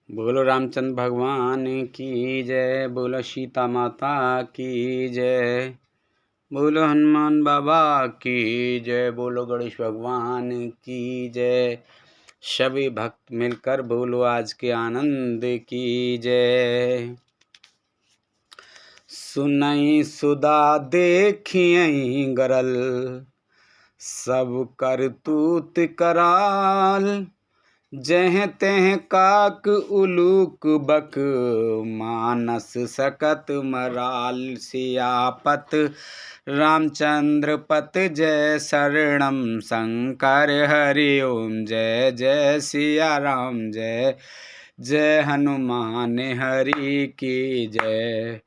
बोलो रामचंद्र भगवान की जय, बोलो सीता माता की जय, बोलो हनुमान बाबा की जय, बोलो गणेश भगवान की जय। सभी भक्त मिलकर बोलो आज के आनंद की जय। सुनई सुदा देखियई गरल, सब करतूत कराल। जह तेह काक उलूक बक, मानस सकत मराल। सियापत रामचंद्र पत जय, शरणम शंकर हरि ओम। जय जय सिया राम, जय जय हनुमान हरि की जय।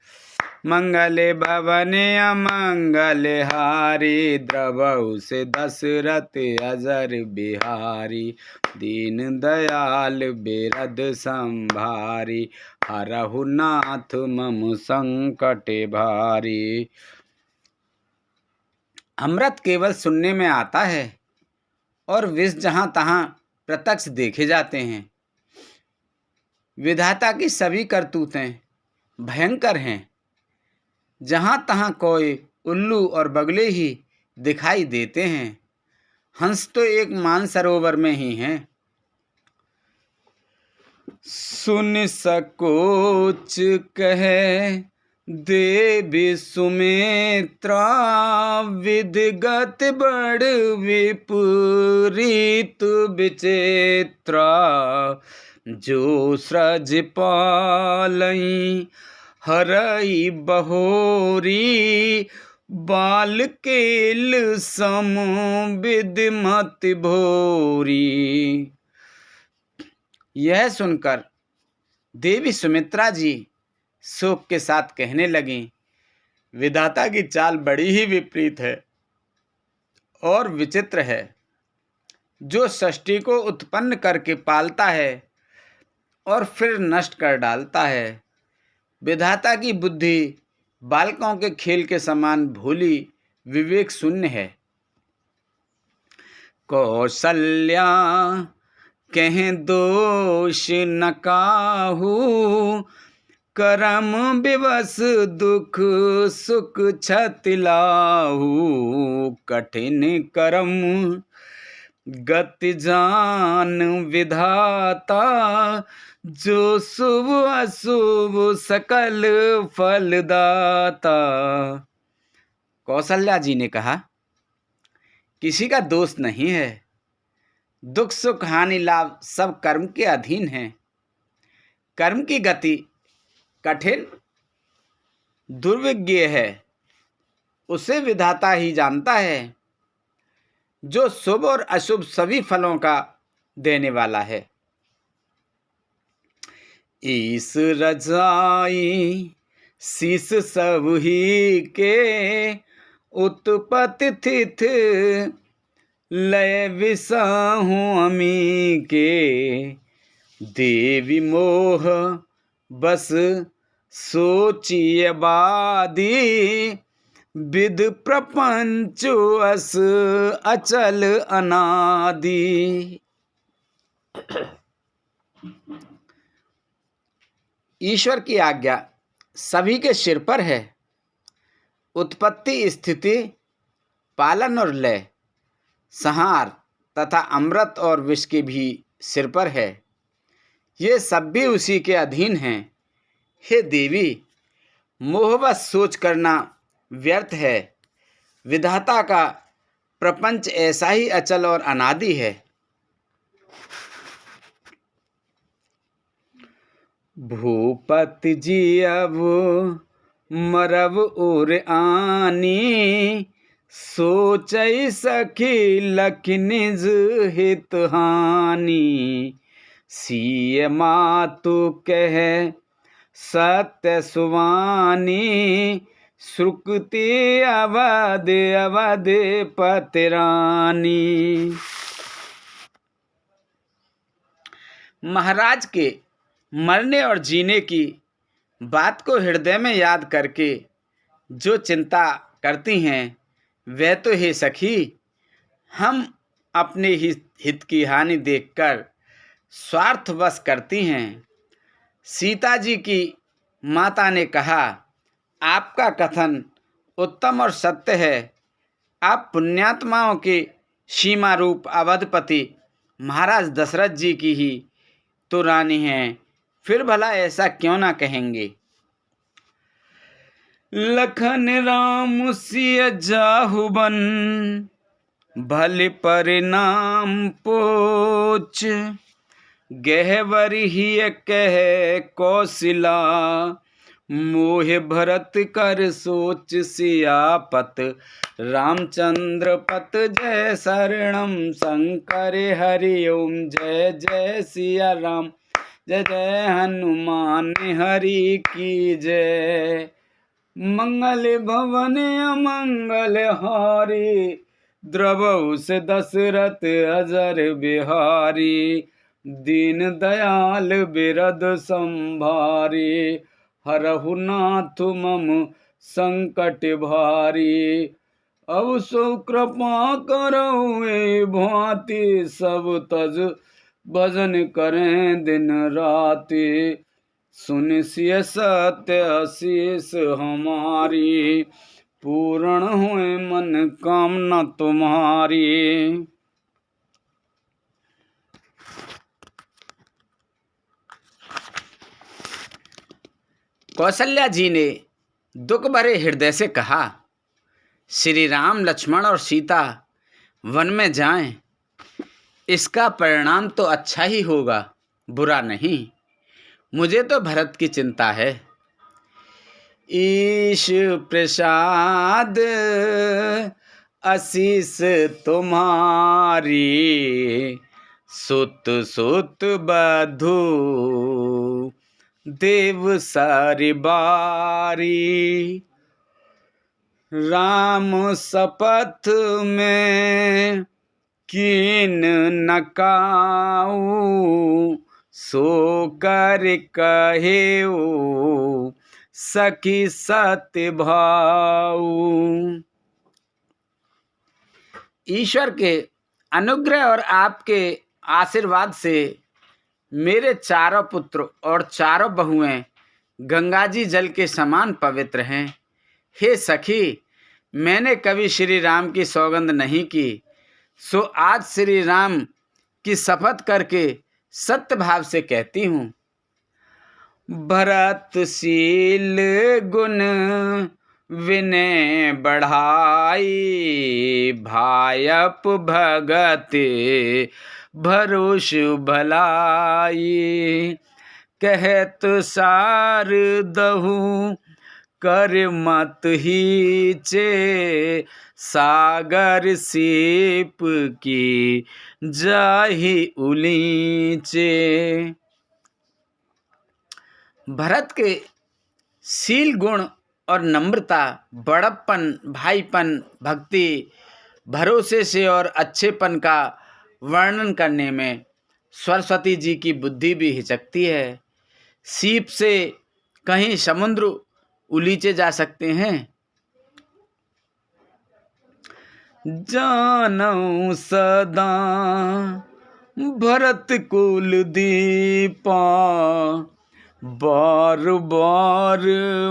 मंगल भवन अमंगल हारी, द्रवहु से दशरथ अजर बिहारी। दीन दयाल बिरद संभारी, हरहु नाथ मम संकट भारी। अमृत केवल सुनने में आता है और विष जहां तहां प्रत्यक्ष देखे जाते हैं। विधाता की सभी करतूतें भयंकर हैं। जहां तहां कोई उल्लू और बगले ही दिखाई देते हैं। हंस तो एक मानसरोवर में ही हैं। सुन सकोच कहे देवी सुमित्रा, विधिगत बड़ विपरीत विचित्रा। जो सृज पालई हरई बहोरी, बाल केल सम विधिमत भोरी। यह सुनकर देवी सुमित्रा जी शोक के साथ कहने लगीं, विधाता की चाल बड़ी ही विपरीत है और विचित्र है। जो सृष्टि को उत्पन्न करके पालता है और फिर नष्ट कर डालता है। विधाता की बुद्धि बालकों के खेल के समान भोली विवेक शून्य है। कौशल्या कहें दोष न काहू, करम विवश दुख सुख क्षति लाहू। कठिन करम गति जान विधाता, जो शुभ अशुभ सकल फलदाता। कौशल्या जी ने कहा, किसी का दोष नहीं है। दुख सुख हानि लाभ सब कर्म के अधीन है। कर्म की गति कठिन दुर्विज्ञ है, उसे विधाता ही जानता है। जो शुभ और अशुभ सभी फलों का देने वाला है। ईस रजाई शीस सब ही के, उत्पत्ति तिथ लय विसाहु अमी के। देवी मोह बस सोचिय बादी, विध प्रपंच अस अचल अनादि। ईश्वर की आज्ञा सभी के सिर पर है। उत्पत्ति स्थिति पालन और लय, संहार तथा अमृत और विष के भी सिर पर है। ये सब भी उसी के अधीन हैं। हे देवी, मोहवश सोच करना व्यर्थ है। विधाता का प्रपंच ऐसा ही अचल और अनादि है। भूपति जी अब मरब उर आनी, सोचई सखी लखि निज हित हानि। सिय मातु कह सत्य सुवानी, श्रुति अवध अवध पतिरानी। महाराज के मरने और जीने की बात को हृदय में याद करके जो चिंता करती हैं, वह तो हे सखी, हम अपने ही हित की हानि देखकर स्वार्थवश करती हैं। सीता जी की माता ने कहा, आपका कथन उत्तम और सत्य है। आप पुण्यात्माओं के सीमा रूप अवधपति महाराज दशरथ जी की ही तो रानी हैं, फिर भला ऐसा क्यों ना कहेंगे। लखन राम सिय जाहु बन, भले परिणाम पोच, गहवर ही कह कौशिला, मोह भरत कर सोच, सियापत रामचंद्र पत जय शरणम, शंकर हरि ओम जय जय सिया राम, जय जय हनुमान हरि की जय। मंगल भवन अमंगल हारी, द्रवहु से दशरथ अजर बिहारी, दीन दयाल बिरद संभारी, हरहु नाथ मम संकट भारी, अब सो कृपा करहु ए भांति, सब तज भजन करें दिन राति, सुन सिय सत्य आशीष हमारी, पूर्ण हुए मन कामना तुम्हारी। कौशल्या जी ने दुख भरे हृदय से कहा, श्री राम लक्ष्मण और सीता वन में जाएं, इसका परिणाम तो अच्छा ही होगा, बुरा नहीं। मुझे तो भरत की चिंता है। ईश प्रसाद आशीष तुम्हारी, सुत सुत बधू देव सारी बारी, राम शपथ में कीन नकाऊ, सो कर कहेऊ सखी सत्य भाऊ। ईश्वर के अनुग्रह और आपके आशीर्वाद से मेरे चारों पुत्र और चारों बहुएं गंगा जी जल के समान पवित्र हैं। हे सखी, मैंने कभी श्री राम की सौगंध नहीं की, सो आज श्री राम की शपथ करके सत्य भाव से कहती हूँ। भरतशील गुण विनय बढ़ाई, भायप भगत भरोस भलाई, कहत सार दहु कर मत हीचे, सागर सीप की जाहि उलीचे। भरत के शील गुण और नम्रता, बड़प्पन, भाईपन, भक्ति, भरोसे से और अच्छेपन का वर्णन करने में सरस्वती जी की बुद्धि भी हिचकती है। सीप से कहीं समुद्र उलीचे जा सकते हैं। जानऊ सदा भरत कुल दीपा, बार बार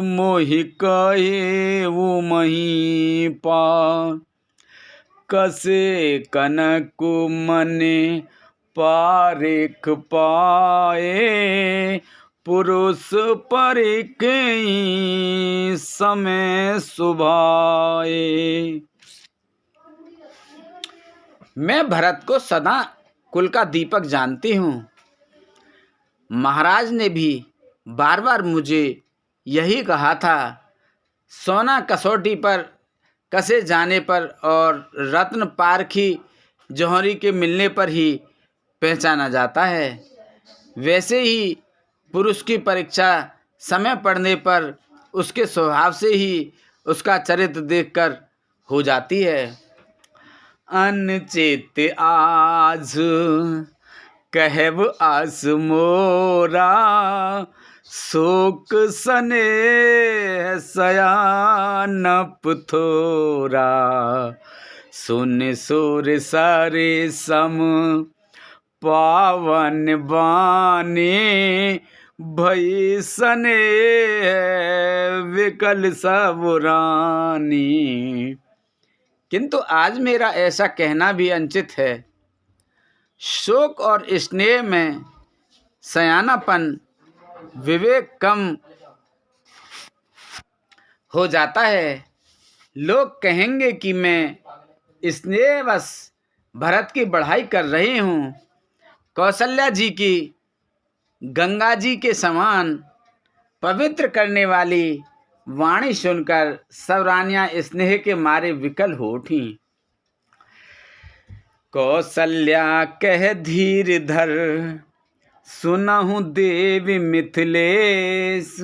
मोहि कहे वो महीपा, कसे कनक मने पारिख पाए, पुरुष परिक समय सुभाए। मैं भरत को सदा कुल का दीपक जानती हूँ। महाराज ने भी बार बार मुझे यही कहा था। सोना कसौटी पर कसे जाने पर और रत्न पारखी जौहरी के मिलने पर ही पहचाना जाता है, वैसे ही पुरुष की परीक्षा समय पड़ने पर उसके स्वभाव से ही उसका चरित्र देखकर हो जाती है। अनचित आज कहब आस मोरा, शोक सने सयानप थोरा, सुन सुर सारे सम पावन बानी, भई सने विकल सब रानी। किंतु आज मेरा ऐसा कहना भी अनुचित है। शोक और स्नेह में सयानापन, विवेक कम हो जाता है। लोग कहेंगे कि मैं स्नेहवश भरत की बढ़ाई कर रही हूँ। कौशल्या जी की गंगा जी के समान पवित्र करने वाली वाणी सुनकर सब रानियां स्नेह के मारे विकल हो उठी। कौशल्या कह धीर धर, सुनहु देवी मिथिलेश।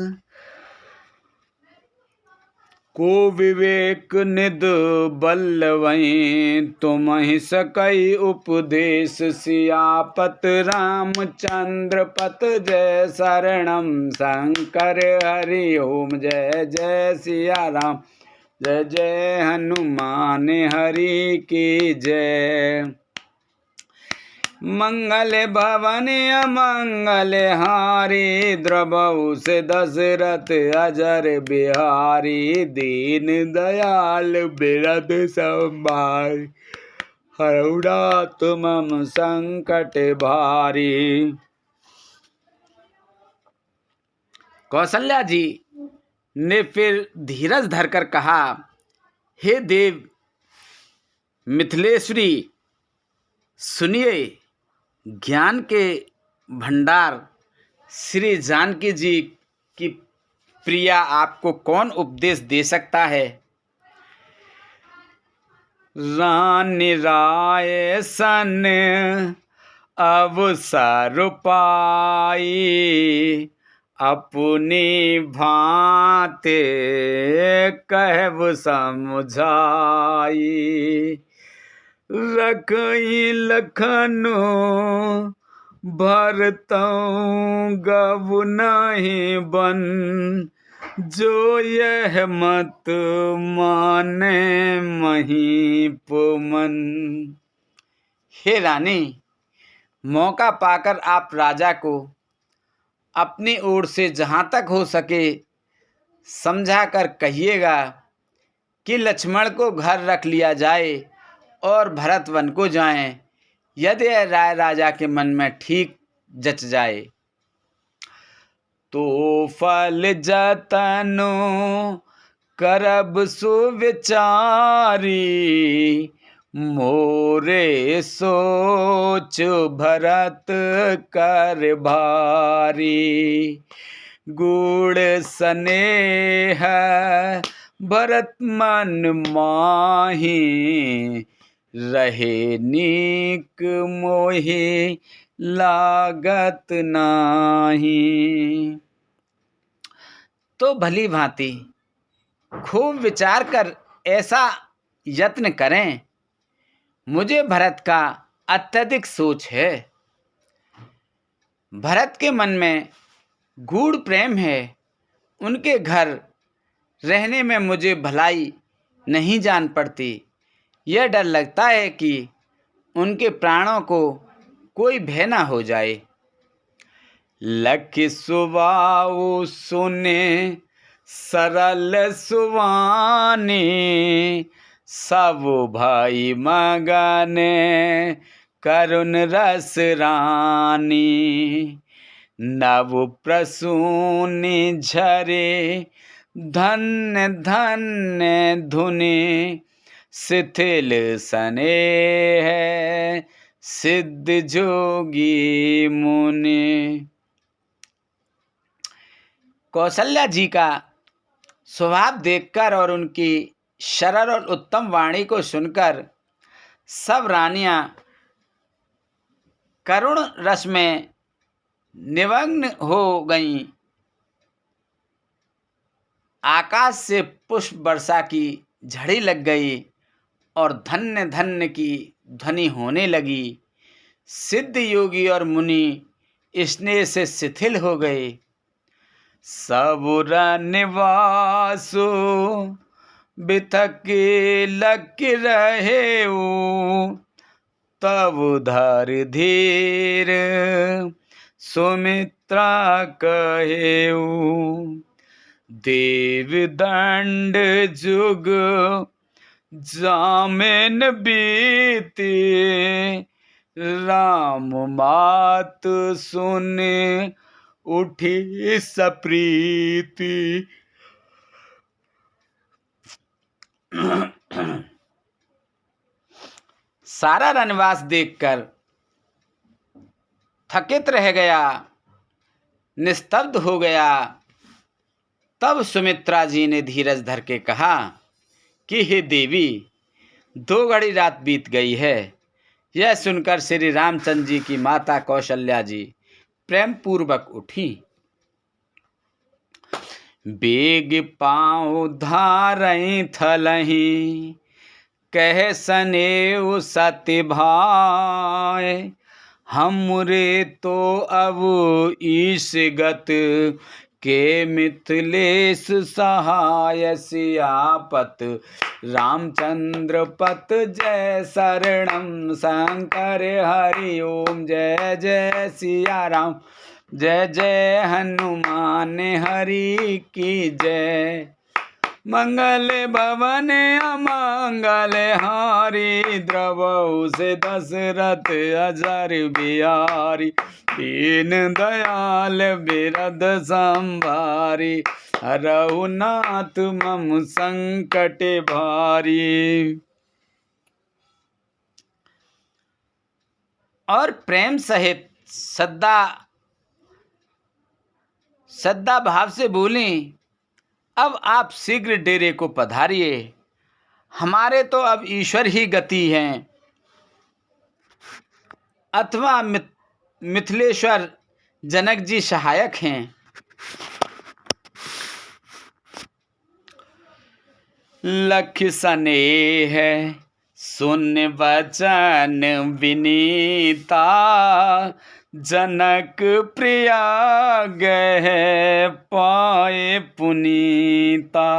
को विवेक निध बल्लवई, तुमहि सकई उपदेश। सियापत रामचंद्र पत जय, शरणम शंकर हरि ओम। जय जय सिया राम, जय जय हनुमान हरि की जय। मंगल भवन अमंगल हारी, द्रवहु से दशरथ अजर बिहारी। दीन दयाल बिरद संभारी, हरहु नाथ मम संकट भारी। कौशल्या जी ने फिर धीरज धरकर कहा, हे देव मिथिलेश्वरी, सुनिए। ज्ञान के भंडार श्री जानकी जी की प्रिया आपको कौन उपदेश दे सकता है। रानी राय सन अवसर पाई, अपनी भांति कहब समझाई। रखई लखनऊ भरतऊ, गबु नहीं बन। जो यह मत माने महीपुमन। हे रानी, मौका पाकर आप राजा को अपनी ओर से जहाँ तक हो सके समझा कर कहिएगा कि लक्ष्मण को घर रख लिया जाए और भरत वन को जाएं, यदि राय राजा के मन में ठीक जच जाए तो। फल जतनो करब सुविचारी, मोरे सोच भरत कर भारी। गुण स्नेह भरत मन माही, रहे नीक मोहि लागत नाही। तो भली भांति खूब विचार कर ऐसा यत्न करें। मुझे भरत का अत्यधिक सोच है। भरत के मन में गूढ़ प्रेम है। उनके घर रहने में मुझे भलाई नहीं जान पड़ती। यह डर लगता है कि उनके प्राणों को कोई भय न हो जाए। लखि सुबाऊ सुने सरल सुवानी, सब भाई मगने करुण रस रानी। नव प्रसूनि झरे धन्य धन्य धुनि, शिथिल स्नेह सिद्ध जोगी मुनि। कौशल्या जी का स्वभाव देखकर और उनकी सरल और उत्तम वाणी को सुनकर सब रानियां करुण रस में निमग्न हो गईं। आकाश से पुष्प वर्षा की झड़ी लग गई और धन्य धन्य की ध्वनि होने लगी। सिद्ध योगी और मुनि स्नेह से शिथिल हो गए। सबुर निवासु बिथक लग रहे, तब धर धीर सुमित्रा कहेऊ, देव दंड जुग जामिन बीती, राम मात सुने उठी सप्रीति। सारा वनवास देखकर थकित रह गया, निस्तब्ध हो गया। तब सुमित्रा जी ने धीरज धर के कहा कि हे देवी, 2 घड़ी रात बीत गई है। यह सुनकर श्री रामचंद्र जी की माता कौशल्या जी प्रेम पूर्वक उठी। बेग पाँव धारई थलही, कह सनेऊ सत्य भाई, हमरे तो अब ईश गत के मिथिलेश सहाय, सियापत रामचंद्र पत जय शरणम, शंकर हरि ओम जय जय सिया राम, जय जय हनुमान हरि की जय। मंगल भवन अमंगल हारी, द्रवहु से दशरथ अजर बिहारी, दीन दयाल बिरद संभारी, हरहु नाथ मम संकट भारी। और प्रेम सहित सद्दा भाव से बोली, अब आप शीघ्र डेरे को पधारिए, हमारे तो अब ईश्वर ही गति हैं, अथवा मिथिलेश्वर जनक जी सहायक हैं। लख स्नेह सुन वचन विनीता, जनक प्रिया गह पाए पुनीता,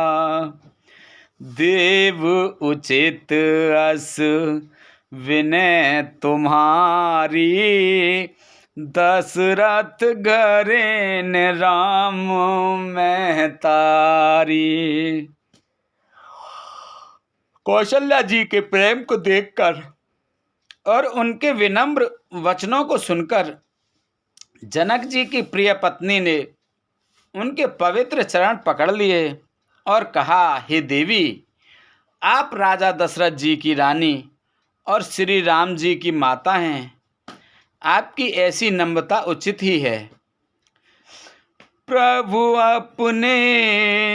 देव उचित अस विनय तुम्हारी, दशरथ घरेन राम महतारी। कौशल्या जी के प्रेम को देखकर और उनके विनम्र वचनों को सुनकर जनक जी की प्रिय पत्नी ने उनके पवित्र चरण पकड़ लिए और कहा, हे देवी, आप राजा दशरथ जी की रानी और श्री राम जी की माता हैं, आपकी ऐसी नम्रता उचित ही है। प्रभु अपने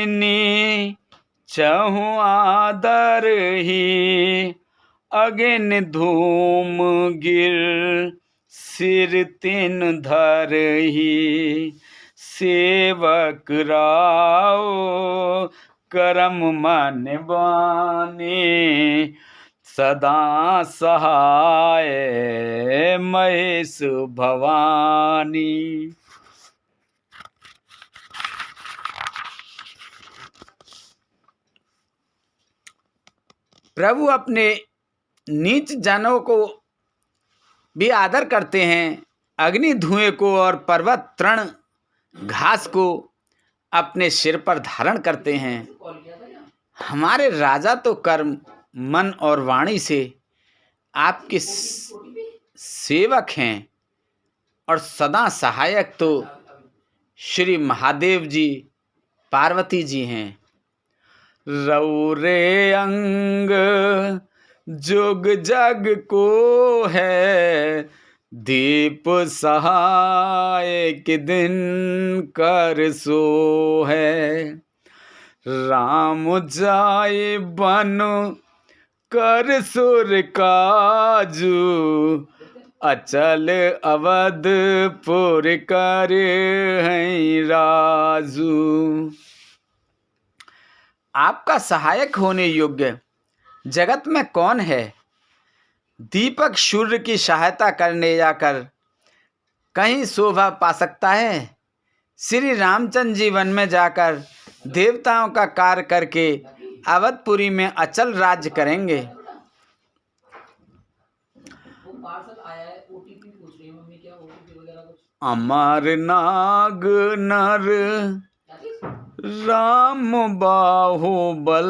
नी चहु आदर ही, अगेन धूम गिर सिर तिन धर ही, सेवक राव करम मन बानी, सदा सहाय महेश भवानी। प्रभु अपने नीच जनों को भी आदर करते हैं, अग्नि धुएं को और पर्वत तृण घास को अपने सिर पर धारण करते हैं। हमारे राजा तो कर्म मन और वाणी से आपके सेवक हैं और सदा सहायक तो श्री महादेव जी पार्वती जी हैं। रौरे अंग जुग जग को है, दीप सहाय के दिन कर सो है, राम जाए बन कर सुर काजू, अचल अवधपुर कर हैं राजू। आपका सहायक होने योग्य जगत में कौन है? दीपक सूर्य की सहायता करने जाकर कहीं शोभा पा सकता है? श्री रामचंद्र जी वन में जाकर देवताओं का कार्य करके अवधपुरी में अचल राज्य करेंगे। अमर नाग नर राम बाहुबल,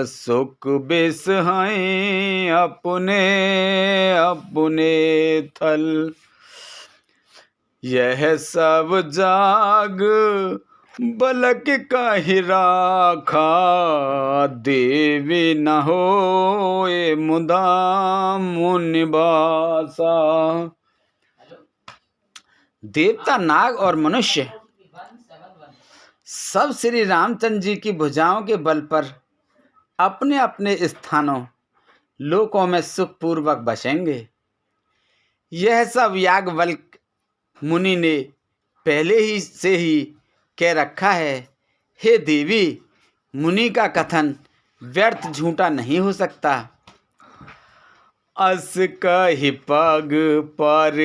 सुख बिस हैं अपने अपने थल। यह सब जाग बलक काहि राखा, देवी न होए मुदा मुनिबासा। देवता, नाग और मनुष्य सब श्री रामचंद्र जी की भुजाओं के बल पर अपने अपने स्थानों लोकों में सुखपूर्वक बसेंगे। यह सब याज्ञवल्क्य मुनि ने पहले ही से ही कह रखा है। हे देवी, मुनि का कथन व्यर्थ झूठा नहीं हो सकता। अस कहि पग पर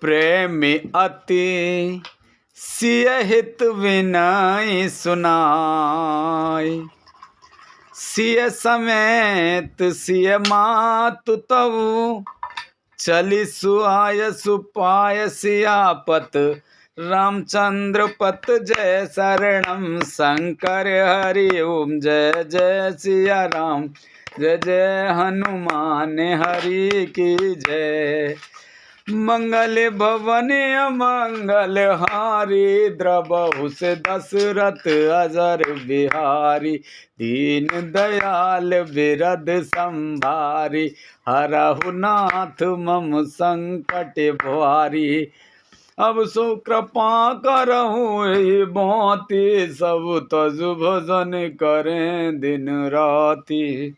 प्रेम अति, सिय हित विनय सुनाय। सिय समेत सिय मातु तव, चली सुआय सुपाय सियापत। रामचंद्र पत जय शरणम शंकर हरि ओम, जय जय सिया राम, जय जय हनुमान हरि की जय। मंगल भवन अमंगल हारी, द्रबहु से दशरथ अजर बिहारी। दीन दयाल बिरद संभारी, हरहु नाथ मम संकट भारी। अब सो कृपा करहु भांति, सब तजु भजन करें दिन राति।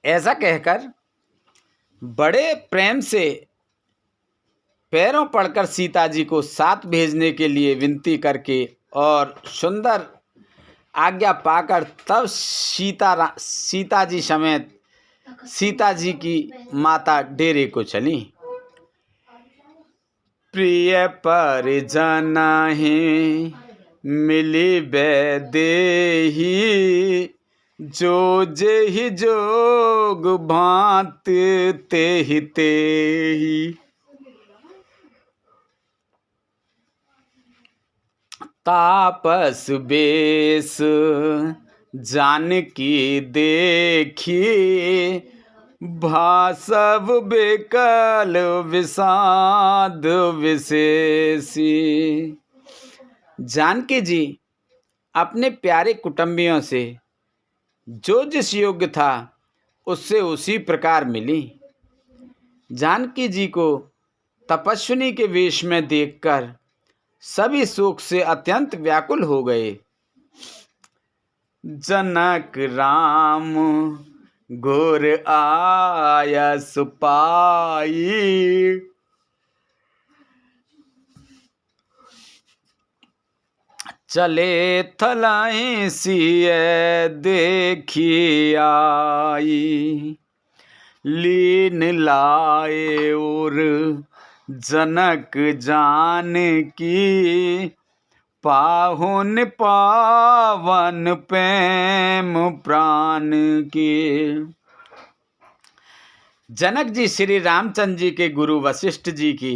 ऐसा कहकर बड़े प्रेम से पैरों पड़कर सीता जी को साथ भेजने के लिए विनती करके और सुंदर आज्ञा पाकर तब सीता जी समेत सीता जी की माता डेरे को चली। प्रिय परिजन ही मिली बैदेही, जो जेहि जोग भांत तेहि तेहि। तापस बेश जानकी देखी, भासव बेकल विषाद विशेषी। जानकी जी अपने प्यारे कुटुंबियों से जो जिस योग्य था उससे उसी प्रकार मिली। जानकी जी को तपस्विनी के वेश में देखकर सभी शोक से अत्यंत व्याकुल हो गए। जनक राम घोर आयस पाई, चले थलाई सिय देखी आई। लीन लाए और जनक जान की, पाहुन पावन प्रेम प्राण की। जनक जी श्री रामचंद्र जी के गुरु वशिष्ठ जी की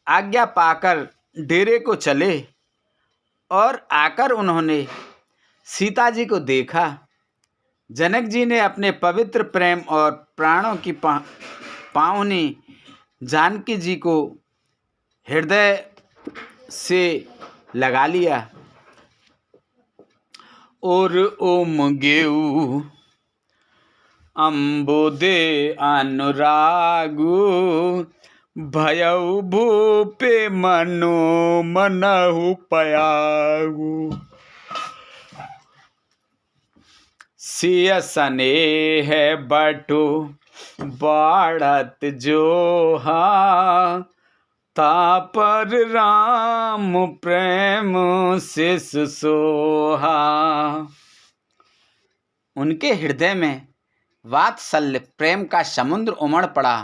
आज्ञा पाकर डेरे को चले और आकर उन्होंने सीता जी को देखा। जनक जी ने अपने पवित्र प्रेम और प्राणों की पावनी जानकी जी को हृदय से लगा लिया और ओम गेऊ अम्बुदे अनुरागु, भयउ भूपे मनो मनहु पयागु। सिय स्नेह बटु बाढ़त जोहा, तापर राम प्रेम शिष सोहा। उनके हृदय में वात्सल्य प्रेम का समुद्र उमड़ पड़ा।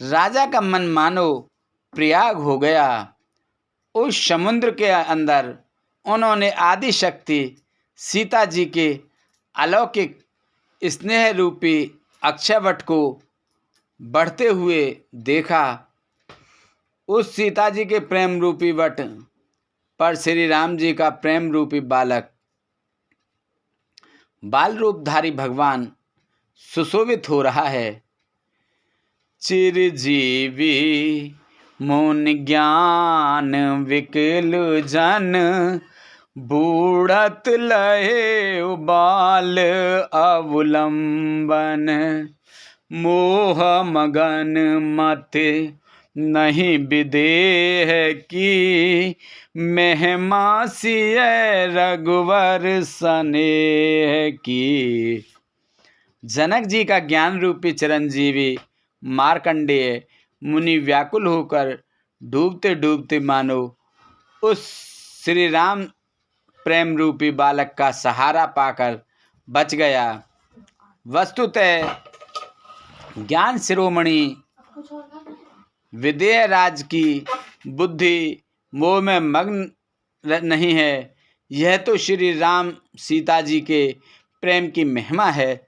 राजा का मन मानो प्रयाग हो गया। उस समुद्र के अंदर उन्होंने आदि शक्ति सीता जी के अलौकिक स्नेह रूपी अक्षयवट को बढ़ते हुए देखा। उस सीता जी के प्रेम रूपी वट पर श्री राम जी का प्रेम रूपी बालक, बाल रूपधारी भगवान सुशोभित हो रहा है। चिरजीवी मुनि ज्ञान विकल जन, बूढ़त लहे बाल अवलंबन। मोह मगन मत नहीं विदेह की, महिमा सिय रघुवर स्नेह की। जनक जी का ज्ञान रूपी चिरंजीवी मार्कंडेय मुनि व्याकुल होकर डूबते डूबते मानो उस श्री राम प्रेम रूपी बालक का सहारा पाकर बच गया। वस्तुतः ज्ञान शिरोमणि विदेह राज की बुद्धि मोह में मग्न नहीं है। यह तो श्री राम सीता जी के प्रेम की महिमा है,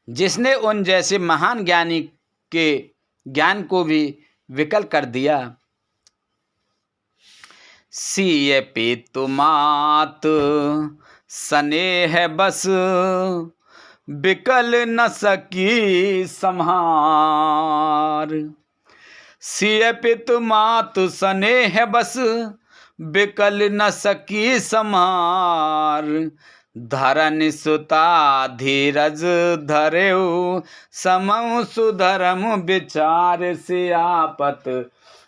जिसने उन जैसे महान ज्ञानी के ज्ञान को भी विकल कर दिया। सिय पितु मात स्नेह बस, विकल न सकी संहार। सिय पितु मात स्नेह बस, विकल न सकी संहार। धरन सुता धीरज धरेउ, समउ सुधरम विचार। सियापत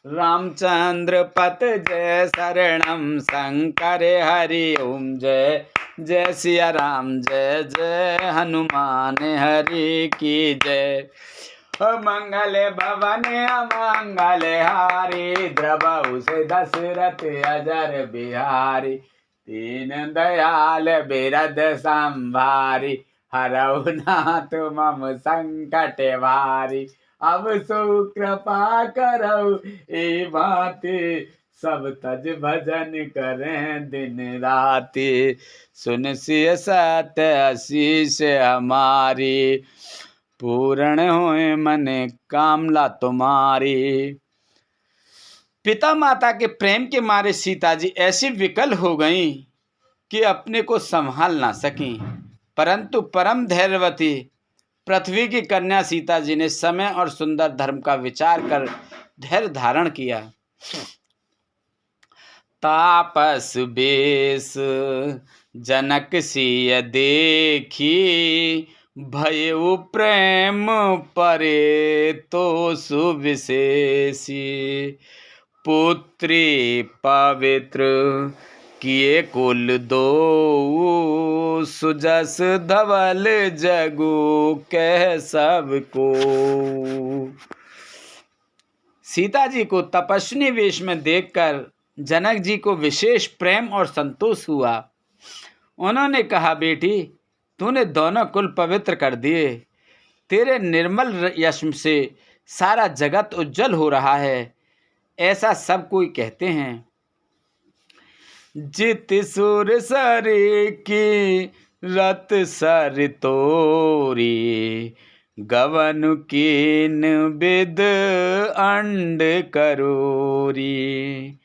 रामचंद्र पत जय, शरणम शंकर हरि ओम जय। जय सिया राम जय जय, हनुमान हरि की जय। मंगल भवन अमंगल हारी, द्रवहु से दशरथ अजर बिहारी। दीन दयाल बिरद संभारी, हरहु नाथ मम संकट भारी। अब सो कृपा करौ ए भांति, सब तज भजन करें दिन राति। सुन सिय सत्य आशीष हमारी, पूर्ण होए मन कामना तुम्हारी। पिता माता के प्रेम के मारे सीता जी ऐसी विकल हो गईं कि अपने को संभाल ना सकीं। परंतु परम धैर्यवती पृथ्वी की कन्या सीता जी ने समय और सुंदर धर्म का विचार कर धैर्य धारण किया। तापस बेस जनक सिय देखी, भयउ प्रेम परे तो सुविशेषी। पुत्री पवित्र किए कुल दो, सुजस धवल जगु कह सबको। सीता जी को तपस्विनी वेश में देखकर जनक जी को विशेष प्रेम और संतोष हुआ। उन्होंने कहा, बेटी तूने दोनों कुल पवित्र कर दिए। तेरे निर्मल यश से सारा जगत उज्जवल हो रहा है, ऐसा सब कोई कहते हैं। जित सुर सरी की रत सर तोरी, गवन कीन विद अंड करोरी।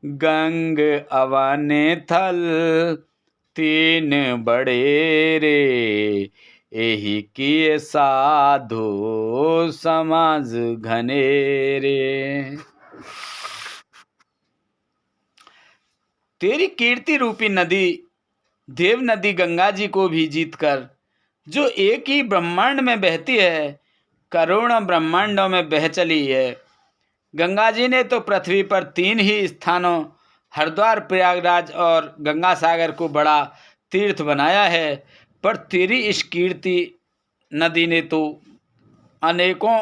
गंग अवन थल तीन बड़े रे, एही किए साधु समाज घनेरे। तेरी कीर्ति रूपी नदी देव नदी गंगा जी को भी जीतकर, जो एक ही ब्रह्मांड में बहती है, करोड़ों ब्रह्मांडों में बह चली है। गंगा जी ने तो पृथ्वी पर 3 ही स्थानों हरिद्वार, प्रयागराज और गंगा सागर को बड़ा तीर्थ बनाया है, पर तेरी इस कीर्ति नदी ने तो अनेकों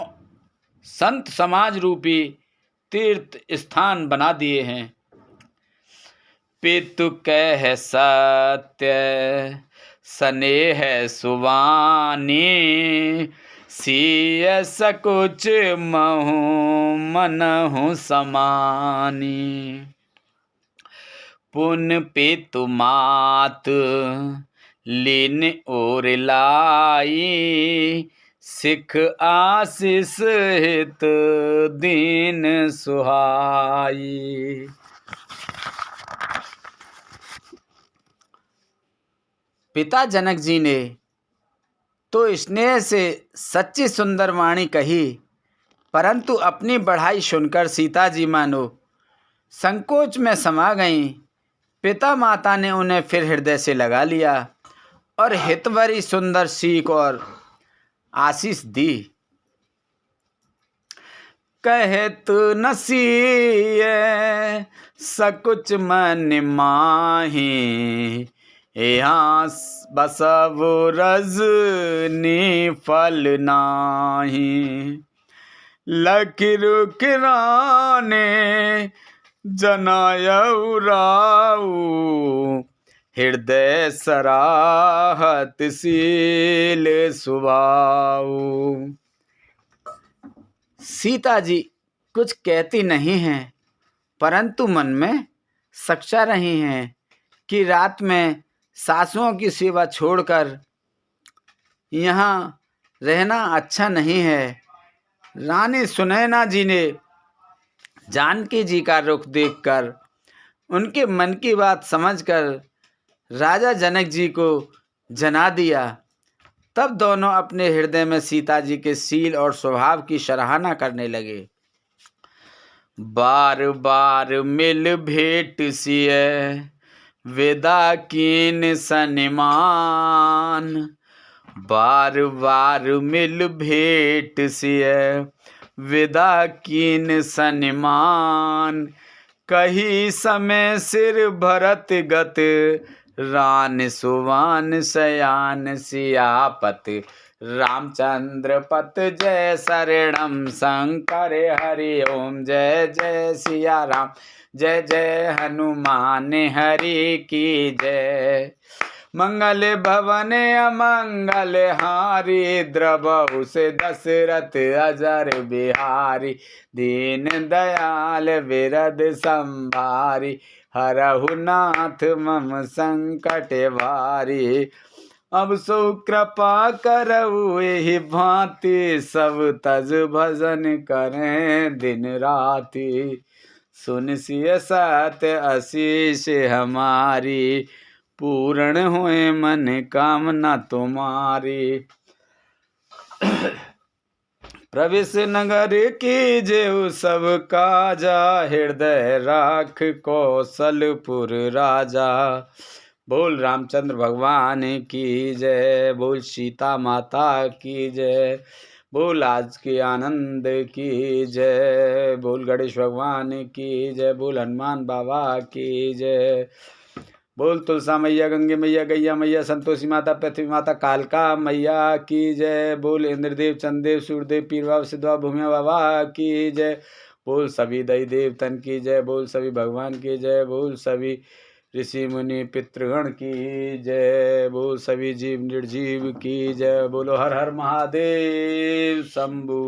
संत समाज रूपी तीर्थ स्थान बना दिए हैं। पितु कह सत्य स्नेह सुवानी, सिय सकुच महु मनहु समानी। पुन पितु मात लीन और लाई, सिख आशीष हित दीन सुहाई। पिता जनक जी ने तो स्नेह से सच्ची सुंदर वाणी कही, परंतु अपनी बढ़ाई सुनकर सीता जी मानो संकोच में समा गईं। पिता माता ने उन्हें फिर हृदय से लगा लिया और हितवरी सुंदर सीख और आशीष दी। कहत नसीए सकुच मन माही, यहाँ बसव रजनी फल नाही। लकिरु किराने जनायउ राऊ, हृदय सराहत शील सुभाऊ। सीता जी कुछ कहती नहीं हैं, परंतु मन में सच्चा रही हैं कि रात में सासुओं की सेवा छोड़कर यहाँ रहना अच्छा नहीं है। रानी सुनैना जी ने जानकी जी का रुख देखकर उनके मन की बात समझकर राजा जनक जी को जना दिया। तब दोनों अपने हृदय में सीता जी के शील और स्वभाव की सराहना करने लगे। बार बार मिल भेंट सिए विदा कीन सनिमान, बार बार मिल भेंट सिए विदा कीन सनिमान। कही समय सिर भरत गत, रान सुवान शयान सियापत। रामचंद्र पत जय शरणम शंकर हरि ओम, जय जय सिया राम, जय जय हनुमान हरि की जय। मंगल भवन अमंगल हारी, द्रवहु से दशरथ अजर बिहारी। दीन दयाल विरद संभारी, हरहु नाथ मम संकट भारी। अब सो कृपा करऊ एहि भांति, सब तज भजन करें दिन राति। सुन सिय सत्य आशीष हमारी, पूर्ण हुए मन कामना तुम्हारी। प्रवेश नगर की जेऊ सब काजा, हृदय राख कौशलपुर राजा। बोल रामचंद्र भगवान की जय, बोल सीता माता की जय, बोल आज के आनंद की जय, बोल गणेश भगवान की जय, बोल हनुमान बाबा की जय, बोल तुलसा मैया, गंगे मैया, गैया मैया, संतोषी माता, पृथ्वी माता, कालका मैया की जय। बोल इंद्रदेव, चंद्रदेव, सूर्यदेव, पीर बाबा, सिद्ध बाबा, भूमिया बाबा की जय। बोल सभी दई देवतन की जय, बोल सभी भगवान की जय, बोल सभी ऋषि मुनि पितृगण की जय, बोल सभी जीव निर्जीव की जय। बोलो हर हर महादेव शंभू।